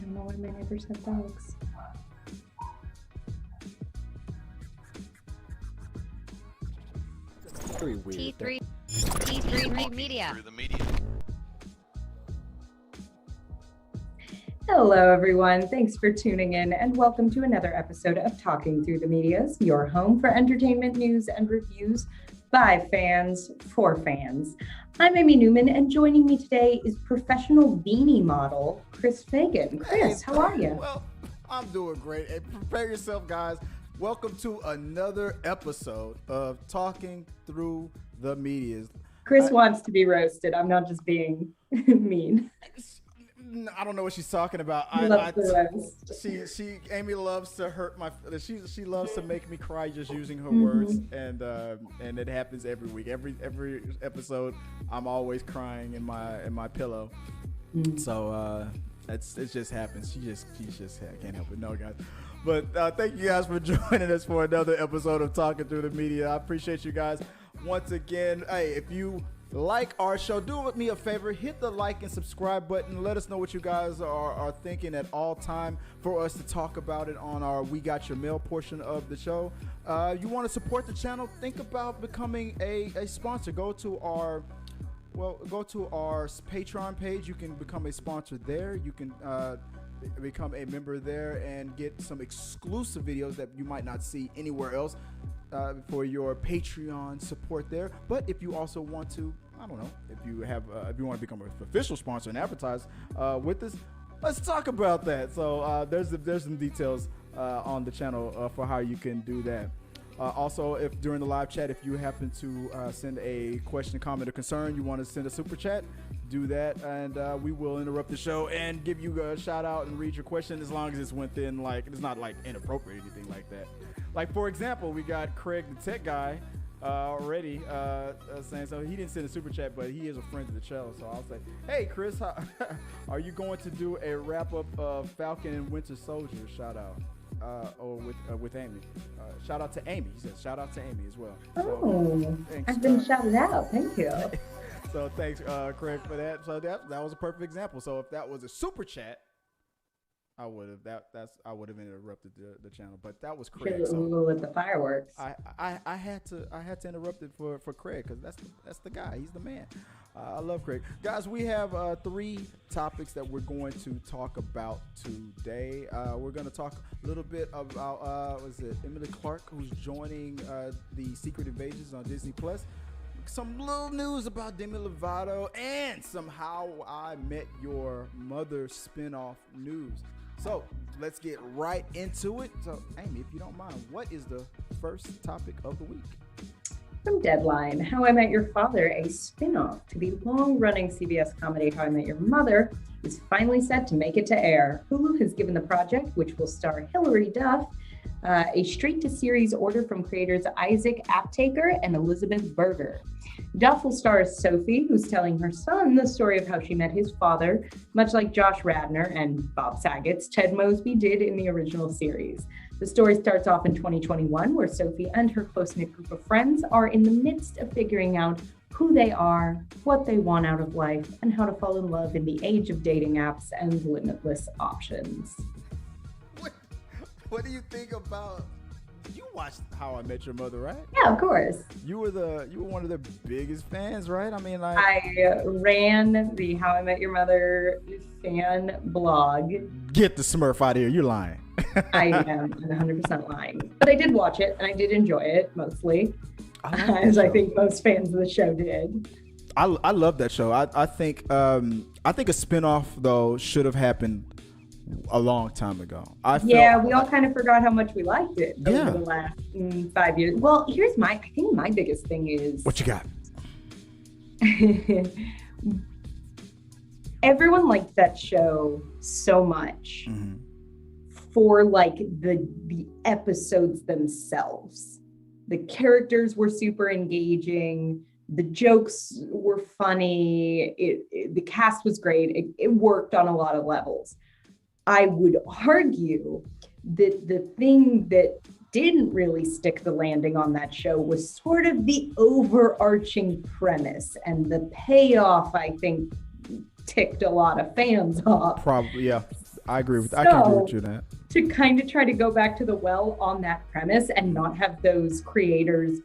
don't know why my neighbor said dogs. Very weird. T3 Media. Through the media. Hello, everyone. Thanks for tuning in, and welcome to another episode of Talking Through the Medias, your home for entertainment news and reviews by fans for fans. I'm Amy Newman, and joining me today is professional beanie model Chris Fagan. Chris, how are you? Well, I'm doing great. Hey, prepare yourself, guys. Welcome to another episode of Talking Through the Medias. Chris wants to be roasted. I'm not just being mean. I don't know what she's talking about. Amy loves to hurt my. She loves to make me cry just using her words, and it happens every week. Every episode, I'm always crying in my pillow. So it just happens. She just can't help it. No, guys. But thank you guys for joining us for another episode of Talking Through the Media. I appreciate you guys once again. Hey, if you like our show, do me a favor, hit the like and subscribe button. Let us know what you guys are thinking at all time for us to talk about it on our We Got Your Mail portion of the show. You want to support the channel, think about becoming a sponsor. Go to our Patreon page. You can become a sponsor there. You can become a member there and get some exclusive videos that you might not see anywhere else for your Patreon support there. But if you also want to, I don't know, if you want to become an official sponsor and advertise with us, let's talk about that. So there's some details on the channel for how you can do that. Also, if during the live chat, if you happen to send a question, comment, or concern, you want to send a super chat, do that, and we will interrupt the show and give you a shout out and read your question, as long as it's within, like, it's not like inappropriate or anything like that. Like, for example, we got Craig the tech guy already saying, so he didn't send a super chat, but he is a friend of the show. So I'll say, hey Chris, are you going to do a wrap up of Falcon and Winter Soldier? Shout out. Or with Amy. Shout out to Amy. He says shout out to Amy as well. So, I've been shouted out. Thank you. So thanks, Craig, for that. So that was a perfect example. So if that was a super chat, I would have interrupted the channel. But that was Craig. So with the fireworks. I had to interrupt it for Craig, because that's the guy. He's the man. I love Craig. Guys, we have 3 topics that we're going to talk about today. We're going to talk a little bit about Emilia Clarke, who's joining the Secret Invasions on Disney Plus. Some little news about Demi Lovato, and some How I Met Your Mother spinoff news. So let's get right into it. So Amy, if you don't mind, what is the first topic of the week? From Deadline, How I Met Your Father, a spin-off to the long-running CBS comedy How I Met Your Mother, is finally set to make it to air. Hulu has given the project, which will star Hilary Duff, a straight-to-series order from creators Isaac Aptaker and Elizabeth Berger. Duff will star as Sophie, who's telling her son the story of how she met his father, much like Josh Radnor and Bob Saget's Ted Mosby did in the original series. The story starts off in 2021, where Sophie and her close-knit group of friends are in the midst of figuring out who they are, what they want out of life, and how to fall in love in the age of dating apps and limitless options. What do you think about? You watched How I Met Your Mother, right? Yeah, of course. You were one of the biggest fans, right? I mean, like, I ran the How I Met Your Mother fan blog. Get the Smurf out of here! You're lying. I am 100% lying, but I did watch it and I did enjoy it mostly, as I think most fans of the show did. I love that show. I think a spinoff though should have happened a long time ago. We all kind of forgot how much we liked it over the last 5 years. Well, I think my biggest thing is, what you got? Everyone liked that show so much for like the episodes themselves. The characters were super engaging. The jokes were funny. The cast was great. It worked on a lot of levels. I would argue that the thing that didn't really stick the landing on that show was sort of the overarching premise, and the payoff, I think, ticked a lot of fans off. Probably, yeah. I agree with. I can agree with you that. To kind of try to go back to the well on that premise and not have those creators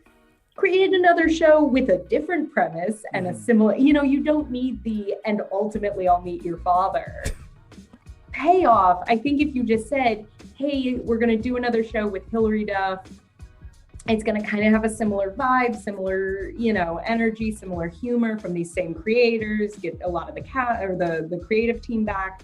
create another show with a different premise and a similar, you don't need the and ultimately I'll meet your father payoff. I think if you just said, hey, we're going to do another show with Hilary Duff, it's going to kind of have a similar vibe, similar, energy, similar humor from these same creators, get a lot of the creative team back.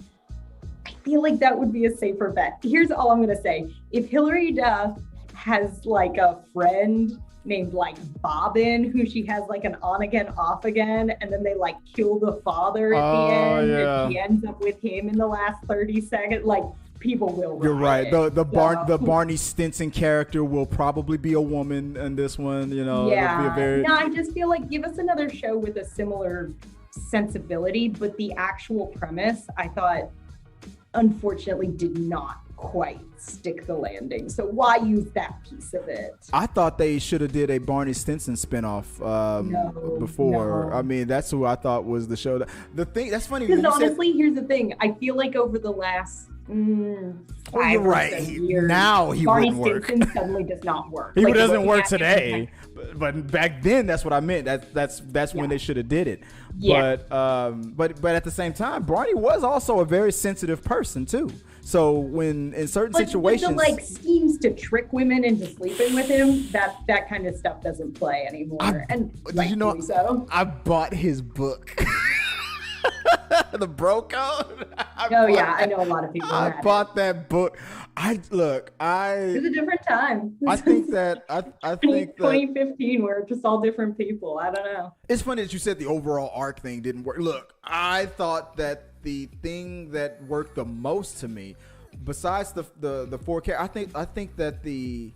I feel like that would be a safer bet. Here's all I'm going to say. If Hilary Duff has like a friend named like Bobbin, who she has like an on again, off again, and then they like kill the father at the end, and she ends up with him in the last 30 seconds, like people will. You're right. The Barney Stinson character will probably be a woman in this one. Yeah. No, I just feel like give us another show with a similar sensibility, but the actual premise, I thought, unfortunately, did not quite stick the landing. So why use that piece of it? I thought they should have did a Barney Stinson spinoff before. No. I mean, that's who I thought was the show. The thing that's funny because honestly, here's the thing. I feel like over the last 5 or 6 years, now he Barney wouldn't work. Stinson suddenly does not work. He doesn't work today. But back then, that's what I meant. That's when they should have did it. Yeah. But at the same time, Barney was also a very sensitive person too. So when in certain situations, the like schemes to trick women into sleeping with him, that kind of stuff doesn't play anymore. So. I bought his book. The Bro Code. I know a lot of people. I bought that book. It was a different time. I think that 2015, where it's just all different people. I don't know. It's funny that you said the overall arc thing didn't work. Look, I thought that the thing that worked the most to me, besides the 4 characters, I think that the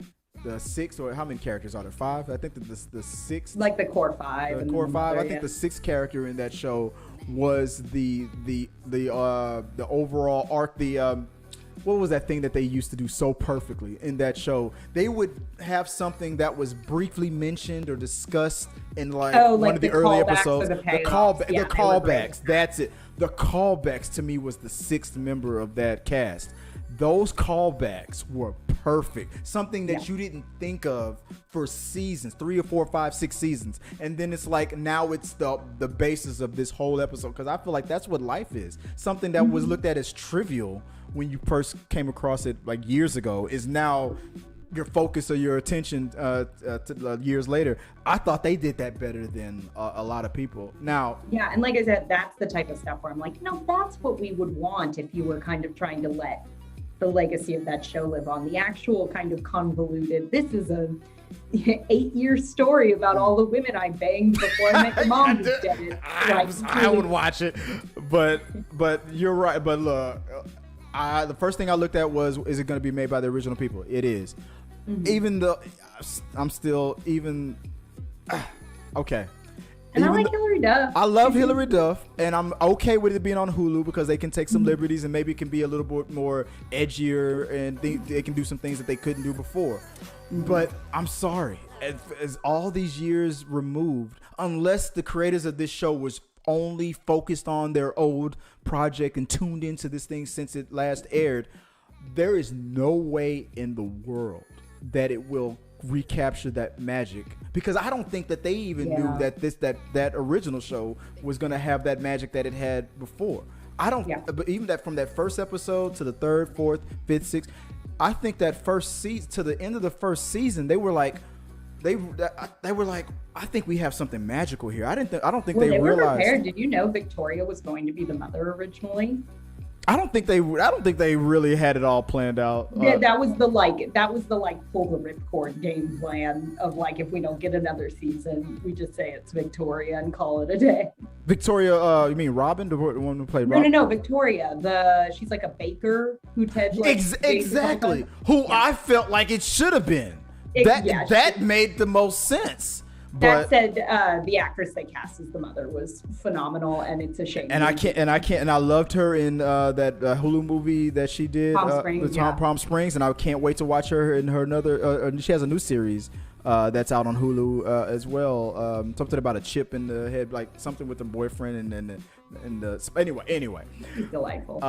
6, or how many characters are there? 5? I think that the 6, like the core 5. The core 5. I think the 6th character in that show was the overall arc. What was that thing that they used to do so perfectly in that show? They would have something that was briefly mentioned or discussed in one of the early episodes. The callbacks. That's it. The callbacks to me was the 6th member of that cast. Those callbacks were perfect. Something that you didn't think of for seasons, 3 or 4, 5, 6 seasons. And then it's like now it's the basis of this whole episode. Because I feel like that's what life is. Something that was looked at as trivial when you first came across it like years ago is now your focus or your attention years later. I thought they did that better than a lot of people. Now, yeah, and like I said, that's the type of stuff where I'm like, no, that's what we would want if you were kind of trying to let the legacy of that show live on. The actual kind of convoluted, this is a 8-year story about all the women I banged before I met your mom who did it. I would watch it, but you're right. But look, the first thing I looked at was, is it going to be made by the original people? It is. Even though I'm still okay. And I like Hilary Duff. I love Hilary Duff, and I'm okay with it being on Hulu because they can take some liberties and maybe it can be a little bit more edgier, and they can do some things that they couldn't do before. But I'm sorry, as all these years removed, unless the creators of this show was only focused on their old project and tuned into this thing since it last aired, there is no way in the world that it will recapture that magic, because I don't think that they even knew that that original show was going to have that magic that it had before. I don't, but even that from that first episode to the 3rd, 4th, 5th, 6th, I think that first season to the end of the first season, they were like, I think we have something magical here. I don't think they realized. Were prepared. Did you know Victoria was going to be the mother originally? I don't think they really had it all planned out. Yeah, that was the pull the ripcord game plan of like, if we don't get another season, we just say it's Victoria and call it a day. Victoria, you mean Robin, the one who played Robin? No, Victoria. She's like a baker who Ted exactly. Who I felt like it should have been. That made the most sense. That said, the actress they cast as the mother was phenomenal, and it's a shame. And I loved her in that Hulu movie that she did, Palm Springs, and I can't wait to watch her in her another. She has a new series that's out on Hulu as well. Something about a chip in the head, like something with her boyfriend, and anyway. She's delightful.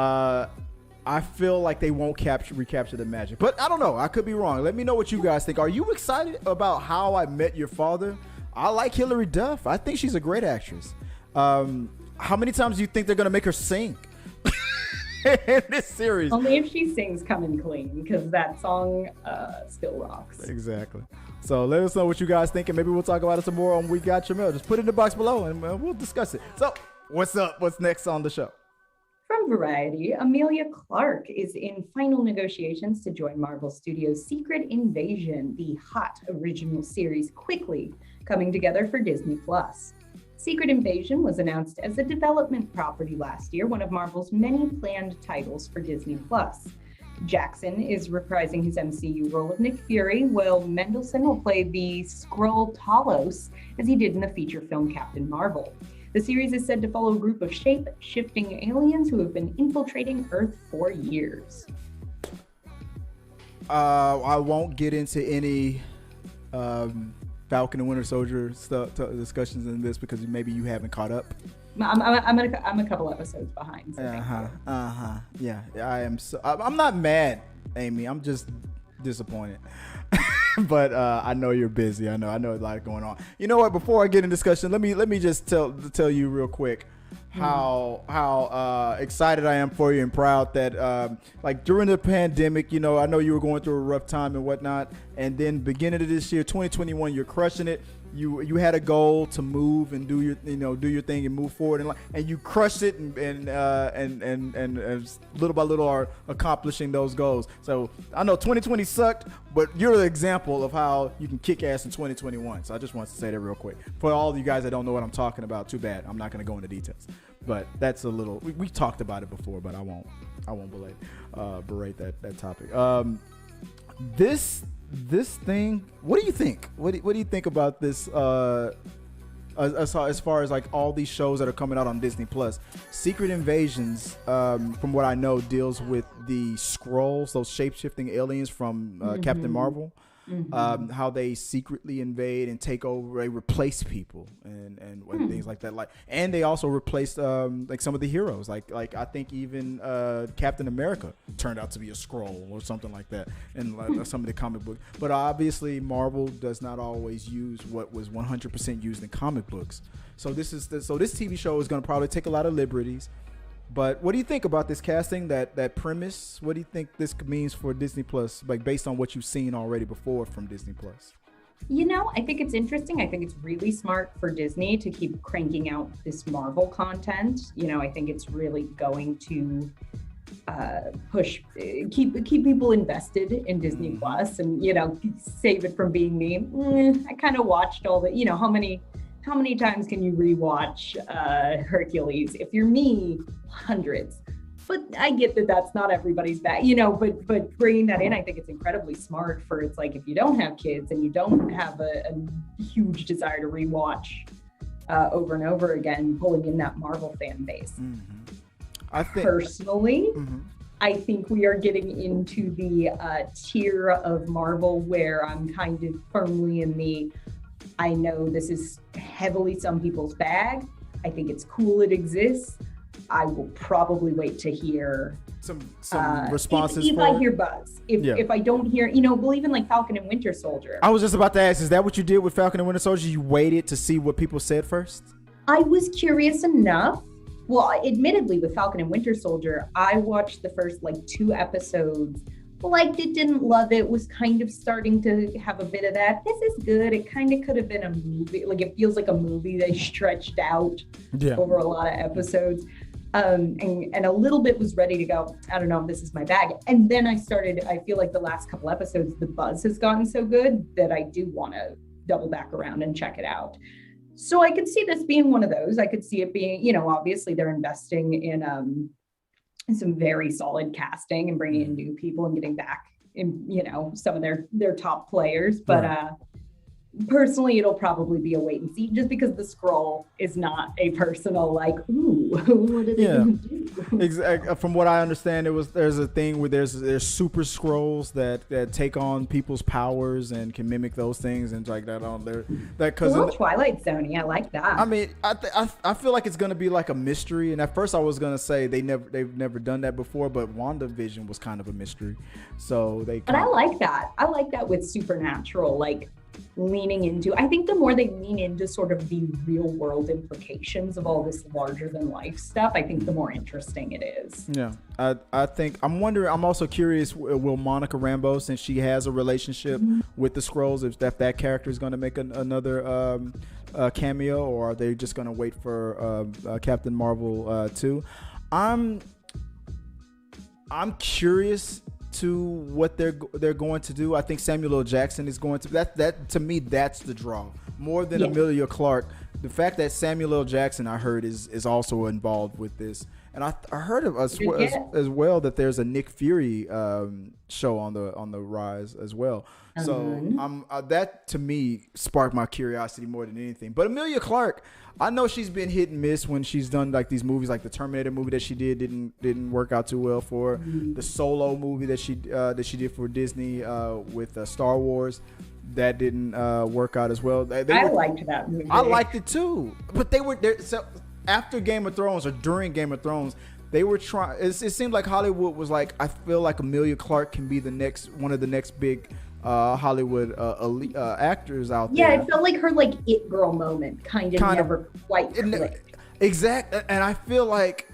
I feel like they won't recapture the magic. But I don't know. I could be wrong. Let me know what you guys think. Are you excited about How I Met Your Father? I like Hilary Duff. I think she's a great actress. How many times do you think they're going to make her sing in this series? Only if she sings Coming Clean, because that song still rocks. Exactly. So let us know what you guys think, and maybe we'll talk about it some more on We Got Your Mail. Just put it in the box below, and we'll discuss it. So what's up? What's next on the show? From Variety, Emilia Clarke is in final negotiations to join Marvel Studios' Secret Invasion, the hot original series quickly coming together for Disney+. Secret Invasion was announced as a development property last year, one of Marvel's many planned titles for Disney+. Jackson is reprising his MCU role of Nick Fury, while Mendelsohn will play the Skrull Talos as he did in the feature film Captain Marvel. The series is said to follow a group of shape-shifting aliens who have been infiltrating Earth for years. I won't get into any Falcon and Winter Soldier discussions in this because maybe you haven't caught up. I'm a couple episodes behind. So Yeah, I am. I'm not mad, Amy. I'm just disappointed. But I know you're busy. I know a lot going on. You know what? Before I get in discussion, let me just tell you real quick how excited I am for you and proud that like during the pandemic, I know you were going through a rough time and whatnot, and then beginning of this year, 2021, you're crushing it. You had a goal to move and do your thing and move forward, and you crushed it and little by little are accomplishing those goals. So I know 2020 sucked, but you're the example of how you can kick ass in 2021. So I just wanted to say that real quick for all of you guys that don't know what I'm talking about. Too bad I'm not going to go into details, but that's a little we talked about it before, but I won't berate that topic. This thing, what do you think? What do you think about this? As far as like all these shows that are coming out on Disney Plus, Secret Invasions, from what I know, deals with the Skrulls, those shape-shifting aliens from Captain Marvel. How they secretly invade and take over, they replace people and things like that. And they also replaced like some of the heroes. Like I think even Captain America turned out to be a Skrull or something like that in some of the comic books. But obviously Marvel does not always use what was 100% used in comic books. So this TV show is going to probably take a lot of liberties. But what do you think about this casting, that premise? What do you think this means for Disney Plus, like based on what you've seen already before from Disney Plus? I think it's interesting. I think it's really smart for Disney to keep cranking out this Marvel content. I think it's really going to keep people invested in Disney Plus, and save it from being the I kind of watched all the how many times can you rewatch Hercules? If you're me, hundreds. But I get that that's not everybody's bag, but bringing that in, I think it's incredibly smart for, it's like, if you don't have kids and you don't have a huge desire to rewatch over and over again, pulling in that Marvel fan base. I think personally, I think we are getting into the tier of Marvel where I'm kind of firmly in the, I know this is heavily some people's bag. I think it's cool it exists. I will probably wait to hear some responses. If I hear buzz. If I don't hear, believe in like Falcon and Winter Soldier. I was just about to ask, is that what you did with Falcon and Winter Soldier? You waited to see what people said first? I was curious enough. Well, admittedly, with Falcon and Winter Soldier, I watched the first 2 episodes. Liked it, didn't love it, was kind of starting to have a bit of that. This is good. It kind of could have been a movie. It feels like a movie they stretched out over a lot of episodes. And a little bit was ready to go, I don't know if this is my bag. And then I feel like the last couple episodes, the buzz has gotten so good that I do want to double back around and check it out. So I could see this being one of those. I could see it being, obviously they're investing in some very solid casting and bringing in new people and getting back in, some of their top players. But personally, it'll probably be a wait and see, just because the Skrull is not a personal ooh, what did they do? From what I understand, there's a thing where there's super Skrulls that take on people's powers and can mimic those things and like that on there. That a little Twilight Zone-y. I like that. I mean, I feel like it's gonna be like a mystery. And at first, I was gonna say they've never done that before, but WandaVision was kind of a mystery. So But I like that. I like that with supernatural, like leaning into. I think the more they lean into sort of the real world implications of all this larger than life stuff, I think the more interesting it is. Yeah, I think I'm wondering. I'm also curious. Will Monica Rambeau, since she has a relationship with the Skrulls, if that character is going to make another cameo, or are they just going to wait for Captain Marvel 2? I'm curious to what they're going to do. I think Samuel L. Jackson is going to that to me, that's the draw more than Emilia Clarke. The fact that Samuel L. Jackson, I heard, is also involved with this, and I heard of as well that there's a Nick Fury show on the rise as well. So that to me sparked my curiosity more than anything. But Emilia Clarke, I know she's been hit and miss when she's done like these movies, like the Terminator movie that she didn't work out too well for her. The Solo movie that she did for Disney with Star Wars, that didn't work out as well. I liked that movie. I liked it too, but they were there. So after Game of Thrones or during Game of Thrones, they were trying. It seemed like Hollywood was like, I feel like Emilia Clarke can be one of the next big Hollywood elite, actors out there. Yeah, it felt like her it girl moment kind of never quite clicked. Exactly, and I feel like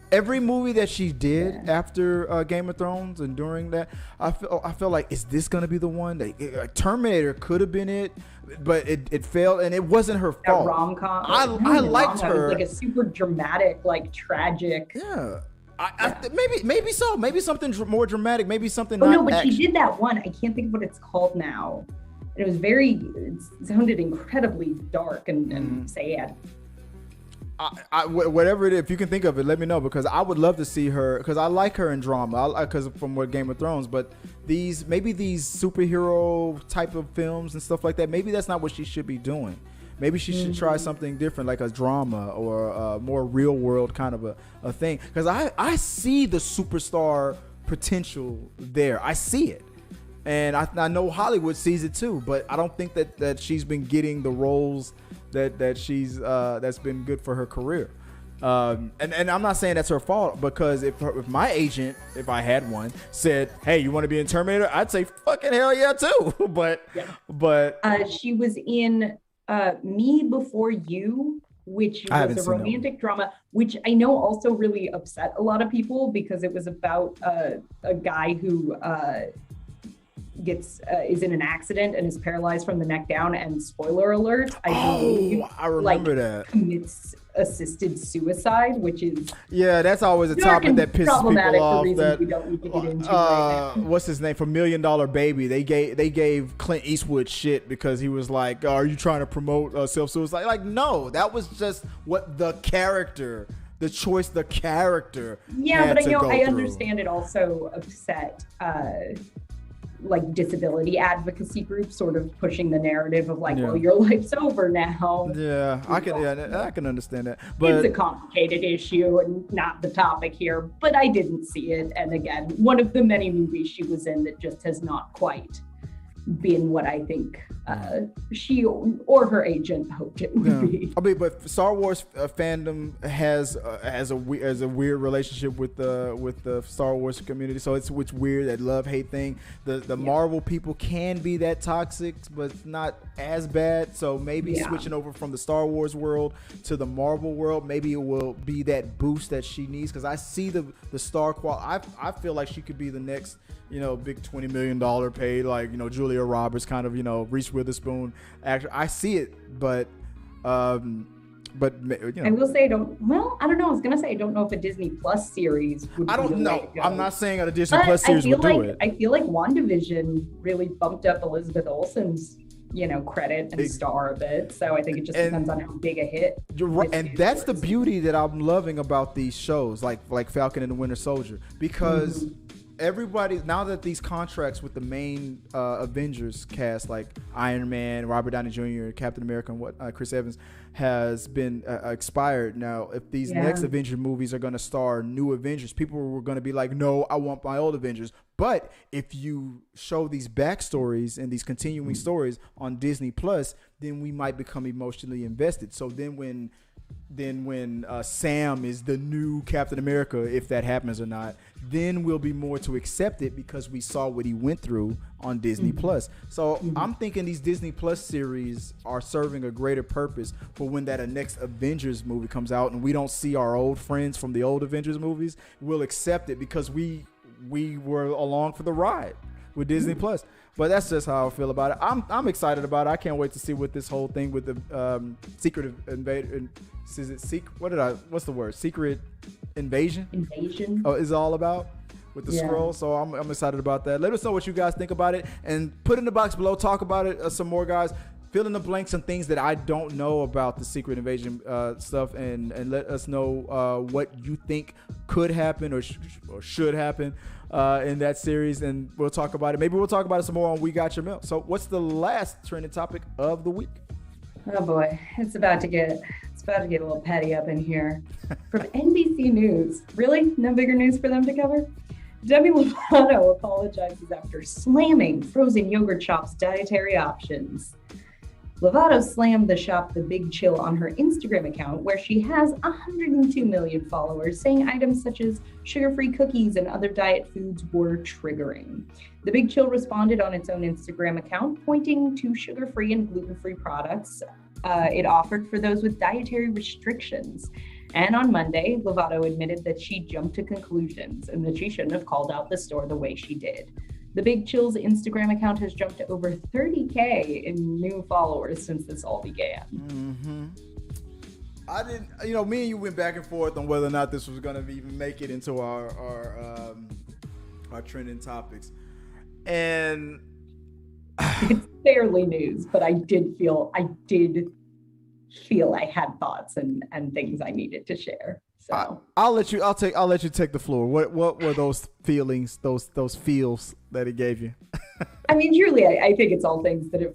every movie that she did after Game of Thrones and during that, I feel like, is this gonna be the one? Terminator could have been it, but it failed, and it wasn't her fault. Rom-com. I liked her. Like a super dramatic, tragic. Yeah. Maybe so. Maybe something more dramatic. Maybe something. She did that one. I can't think of what it's called now. And it sounded incredibly dark and sad. Whatever it is, if you can think of it, let me know, because I would love to see her, because I like her in drama. Because from what Game of Thrones, but these superhero type of films and stuff like that, maybe that's not what she should be doing. Maybe she should try something different, like a drama or a more real world kind of a thing. Because I see the superstar potential there. I see it. And I know Hollywood sees it too. But I don't think that she's been getting the roles that she's that's been good for her career. And I'm not saying that's her fault, because if my agent, if I had one, said, "Hey, you want to be in Terminator?" I'd say, "Fucking hell yeah, too." But she was in Me Before You, which was a romantic drama, which I know also really upset a lot of people, because it was about a guy who is in an accident and is paralyzed from the neck down, and spoiler alert, I remember that, commits assisted suicide, which is that's always a topic that pisses people off. That we don't need to get into right now. What's his name from $1 Million Baby? They gave Clint Eastwood shit because he was like, "Are you trying to promote self-suicide?" Like, no, that was just what the character. The choice the character. Yeah, but I understand it also upset disability advocacy groups sort of pushing the narrative of well, your life's over now. Yeah, I can understand that. But it's a complicated issue and not the topic here, but I didn't see it. And again, one of the many movies she was in that just has not quite been what I think she or her agent hoped it would be. I mean, but Star Wars fandom has a weird relationship with the Star Wars community. So it's weird, that love-hate thing. The Marvel people can be that toxic, but not as bad. So maybe switching over from the Star Wars world to the Marvel world, maybe it will be that boost that she needs. Because I see the star quality. I feel like she could be the next, big $20 million paid, Julia Roberts kind of, Reese Witherspoon actor. I see it, but I will say I don't know. I was gonna say I don't know if a Disney Plus series would. I don't know. I'm not saying a Disney Plus series would do it. I feel like WandaVision really bumped up Elizabeth Olsen's credit and star of it. So I think it just depends on how big a hit. You're right, and that's the beauty that I'm loving about these shows, like Falcon and the Winter Soldier, because everybody, now that these contracts with the main Avengers cast, like Iron Man, Robert Downey Jr., Captain America, and Chris Evans, has been expired. Now, if these next Avenger movies are going to star new Avengers, people were going to be like, no, I want my old Avengers. But if you show these backstories and these continuing stories on Disney Plus, then we might become emotionally invested. So then when Sam is the new Captain America, if that happens or not, then we'll be more to accept it because we saw what he went through on Disney Plus. So I'm thinking these Disney Plus series are serving a greater purpose for when that next Avengers movie comes out and we don't see our old friends from the old Avengers movies. We'll accept it because we were along for the ride with Disney Plus. But that's just how I feel about it. I'm excited about it. I can't wait to see what this whole thing with the secret invader. Is it what's the word? Secret invasion? Invasion. Oh, is all about with the Skrull. So I'm excited about that. Let us know what you guys think about it and put in the box below. Talk about it some more, guys. Fill in the blanks and things that I don't know about the secret invasion stuff, and let us know what you think could happen or should happen in that series, and we'll talk about it. Maybe we'll talk about it some more on We Got Your Mail. So what's the last trending topic of the week? Oh boy, it's about to get a little petty up in here. From NBC News. Really? No bigger news for them to cover? Demi Lovato apologizes after slamming frozen yogurt shop's dietary options. Lovato slammed the shop The Big Chill on her Instagram account, where she has 102 million followers, saying items such as sugar-free cookies and other diet foods were triggering. The Big Chill responded on its own Instagram account, pointing to sugar-free and gluten-free products it offered for those with dietary restrictions. And on Monday, Lovato admitted that she jumped to conclusions and that she shouldn't have called out the store the way she did. The Big Chill's Instagram account has jumped to over 30K in new followers since this all began. I didn't, me and you went back and forth on whether or not this was going to even make it into our trending topics. And it's barely news, but I did feel I had thoughts and things I needed to share. So I'll let you take the floor. What were those feelings, those feels that it gave you? I mean, truly, I think it's all things that have,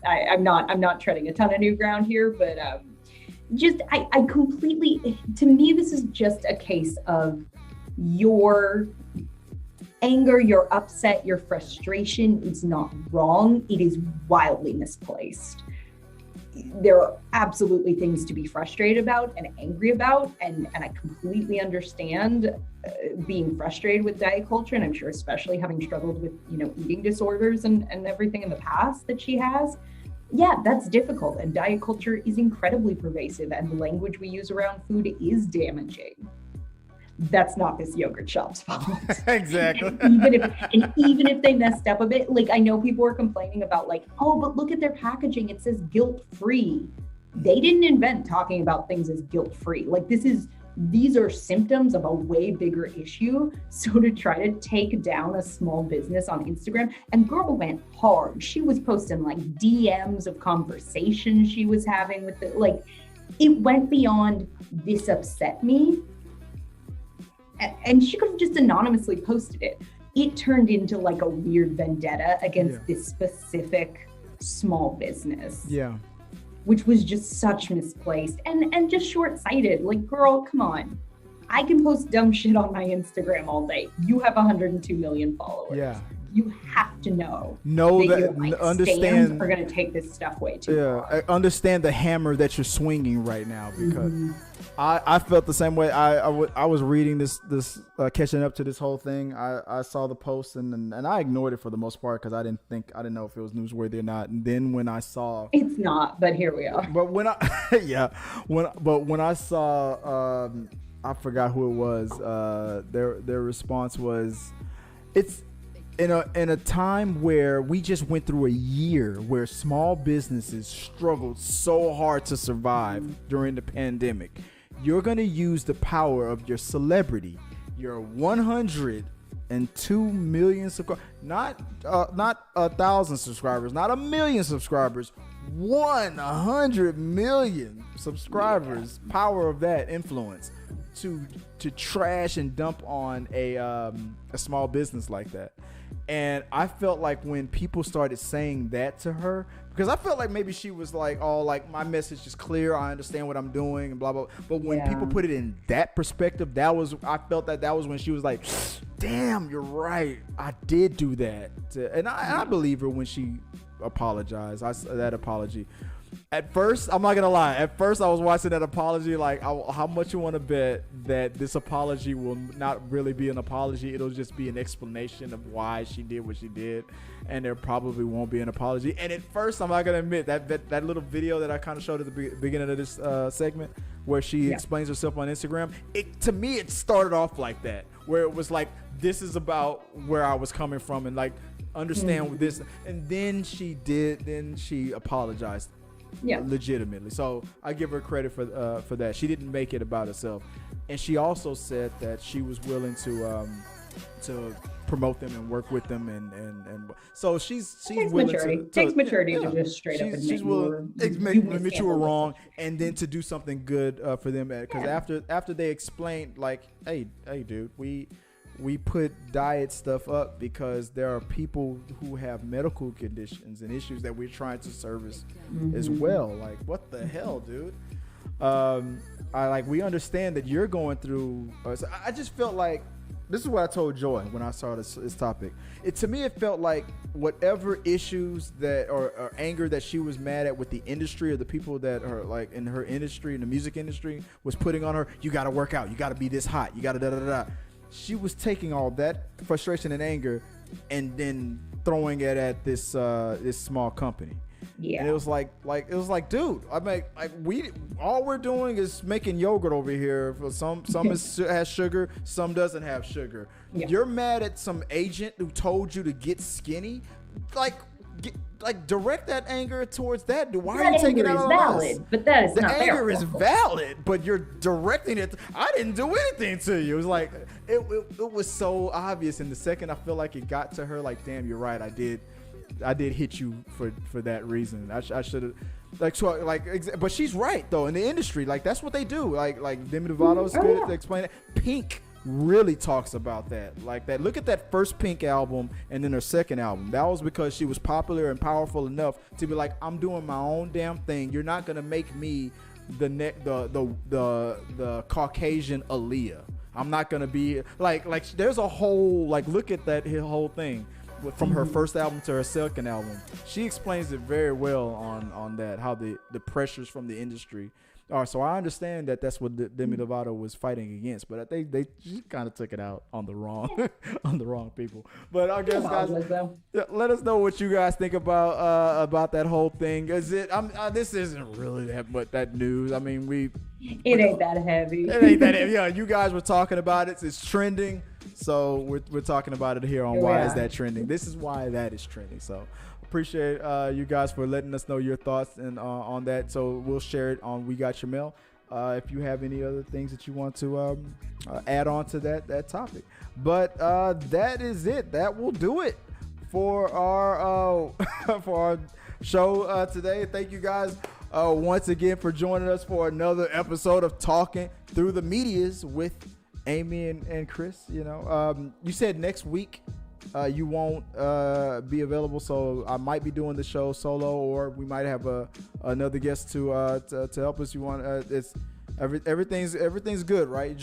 I'm not treading a ton of new ground here, but I completely, to me, this is just a case of your anger, your upset, your frustration is not wrong. It is wildly misplaced. There are absolutely things to be frustrated about and angry about, and I completely understand being frustrated with diet culture, and I'm sure especially having struggled with eating disorders and everything in the past that she has. Yeah, that's difficult, and diet culture is incredibly pervasive, and the language we use around food is damaging. That's not this yogurt shop's fault. Exactly. Even if they messed up a bit, like I know people are complaining about oh, but look at their packaging. It says guilt-free. They didn't invent talking about things as guilt-free. These are symptoms of a way bigger issue. So to try to take down a small business on Instagram, and girl went hard. She was posting DMs of conversations she was having with it. It went beyond this upset me. And she could have just anonymously posted it. It turned into a weird vendetta against this specific small business. Yeah. Which was just such misplaced and just short-sighted. Girl, come on. I can post dumb shit on my Instagram all day. You have 102 million followers. Yeah. You have to know that understand stands are going to take this stuff way too far. Understand the hammer that you're swinging right now, because I felt the same way. I was reading this catching up to this whole thing. I saw the post and I ignored it for the most part because I didn't know if it was newsworthy or not. And then when I saw it's not, but here we are. But when I saw I forgot who it was. Their response was, it's in a time where we just went through a year where small businesses struggled so hard to survive during the pandemic. You're going to use the power of your celebrity, your 102 million subscribers, not 1,000 subscribers, not 1 million subscribers, 100 million subscribers. Power of that influence. to trash and dump on a small business like that. And I felt like when people started saying that to her, because I felt like maybe she was like, oh, like my message is clear, I understand what I'm doing and blah blah. But when people put it in that perspective, I felt that was when she was like, damn, you're right, I did do that. And I believe her when she apologized. That apology. At first, I'm not gonna lie. At first, I was watching that apology like, how much you want to bet that this apology will not really be an apology? It'll just be an explanation of why she did what she did, and there probably won't be an apology. And at first, I'm not gonna admit that little video that I kind of showed at the beginning of this segment, where she explains herself on Instagram. To me, it started off like that, where it was like, this is about where I was coming from, and like understand this. And then she apologized. Yeah, legitimately. So I give her credit for that. She didn't make it about herself, and she also said that she was willing to promote them and work with them, and so she's willing takes maturity to just straight up admit you were wrong, and then to do something good for them. Because after they explained, like, hey dude, we put diet stuff up because there are people who have medical conditions and issues that we're trying to service as well. Like, what the hell, dude? We understand that you're going through. So I just felt like, this is what I told Joy when I saw this topic. To me, it felt like whatever issues that or anger that she was mad at with the industry or the people that are like in her industry, in the music industry, was putting on her. You got to work out. You got to be this hot. You got to da da da. She was taking all that frustration and anger and then throwing it at this small company. Yeah. And it was like, dude, I mean, like all we're doing is making yogurt over here. For some has sugar, some doesn't have sugar. Yeah. You're mad at some agent who told you to get skinny? Direct that anger towards that. Why are you taking it out on us? But that is not fair. The anger is valid, but you're directing it. I didn't do anything to you. It was like it was so obvious. And the second I feel like it got to her, like, damn, you're right. I did hit you for that reason. I should have but she's right though. In the industry, like, that's what they do. Like Demi Lovato is good to explain it. Pink really talks about that. Like that. Look at that first Pink album and then her second album. That was because she was popular and powerful enough to be like, I'm doing my own damn thing. You're not gonna make me the Caucasian Aaliyah. I'm not gonna be like there's a whole, like, look at that whole thing from her first album to her second album. She explains it very well on that, how the pressures from the industry. So I understand that that's what Demi Lovato was fighting against, but I think they kind of took it out on the wrong people. But I guess, guys, let us know what you guys think about that whole thing. This isn't really that news. I mean, it ain't that heavy. It ain't that heavy. Yeah, you guys were talking about it. It's trending, so we're talking about it here on Why Is That Trending. This is why that is trending. So appreciate you guys for letting us know your thoughts and on that. So we'll share it on We Got Your Mail. If you have any other things that you want to add on to that topic. But that is it. That will do it for our show today. Thank you guys once again for joining us for another episode of Talking Through the Medias with Amy and Chris. You said next week you won't be available, so I might be doing the show solo, or we might have another guest to help us. You want everything's good, right?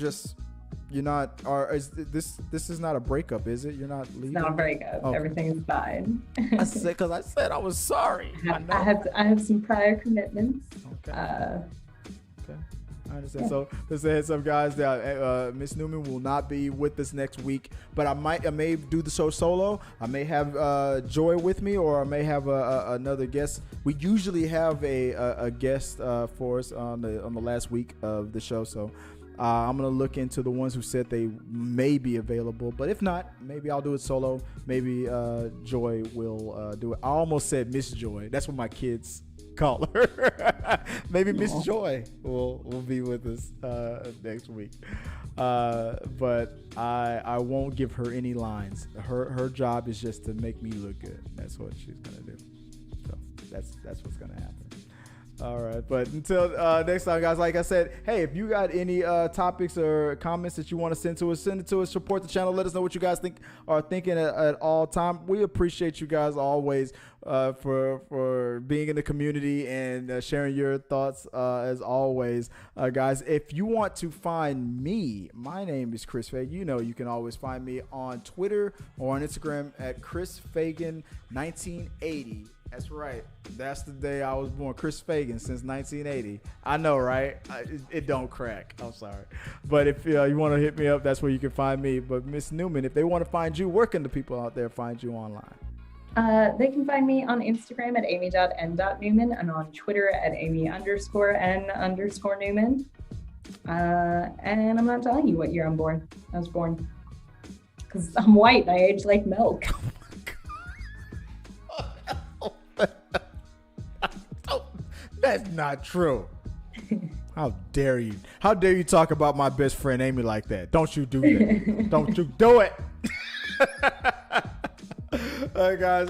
You're not. This is not a breakup, is it? You're not leaving. It's not a breakup. Okay. Everything's fine. I said I was sorry. I have some prior commitments. Okay. Okay. I understand. Yeah. So just a heads up, guys, that Miss Newman will not be with us next week, but I may do the show solo. I may have Joy with me, or I may have another guest. We usually have a guest for us on the last week of the show, so I'm gonna look into the ones who said they may be available, but if not, maybe I'll do it solo. Maybe Joy will do it. I almost said Miss Joy. That's what my kids call her. Maybe Miss Joy will be with us next week, but I won't give her any lines. Her job is just to make me look good. That's what she's gonna do. So that's what's gonna happen. All right, but until next time, guys, like I said, hey, if you got any topics or comments that you want to send to us, send it to us. Support the channel. Let us know what you guys are thinking at all time. We appreciate you guys always for being in the community and sharing your thoughts as always. Guys, if you want to find me, my name is Chris Fagan. You know you can always find me on Twitter or on Instagram at Chris Fagan 1980. That's right. That's the day I was born. Chris Fagan since 1980. I know, right? It don't crack. I'm sorry. But if you want to hit me up, that's where you can find me. But Miss Newman, if they want to find you, where can the people out there find you online? They can find me on Instagram at amy.n.newman and on Twitter at amy_n_newman. And I'm not telling you what year I was born. Because I'm white and I age like milk. That's not true. How dare you? How dare you talk about my best friend Amy like that? Don't you do that. Don't you do it. All right, guys.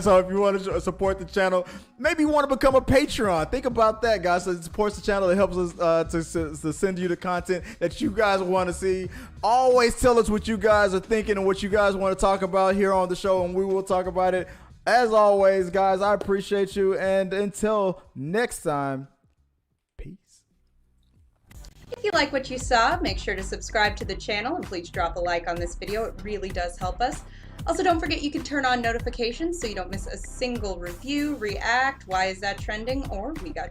So if you want to support the channel, maybe you want to become a Patreon. Think about that, guys. So it supports the channel. It helps us to send you the content that you guys want to see. Always tell us what you guys are thinking and what you guys want to talk about here on the show, and we will talk about it. As always, guys, I appreciate you. And until next time, peace. If you like what you saw, make sure to subscribe to the channel and please drop a like on this video. It really does help us. Also, don't forget you can turn on notifications so you don't miss a single review, react, why is that trending, or we got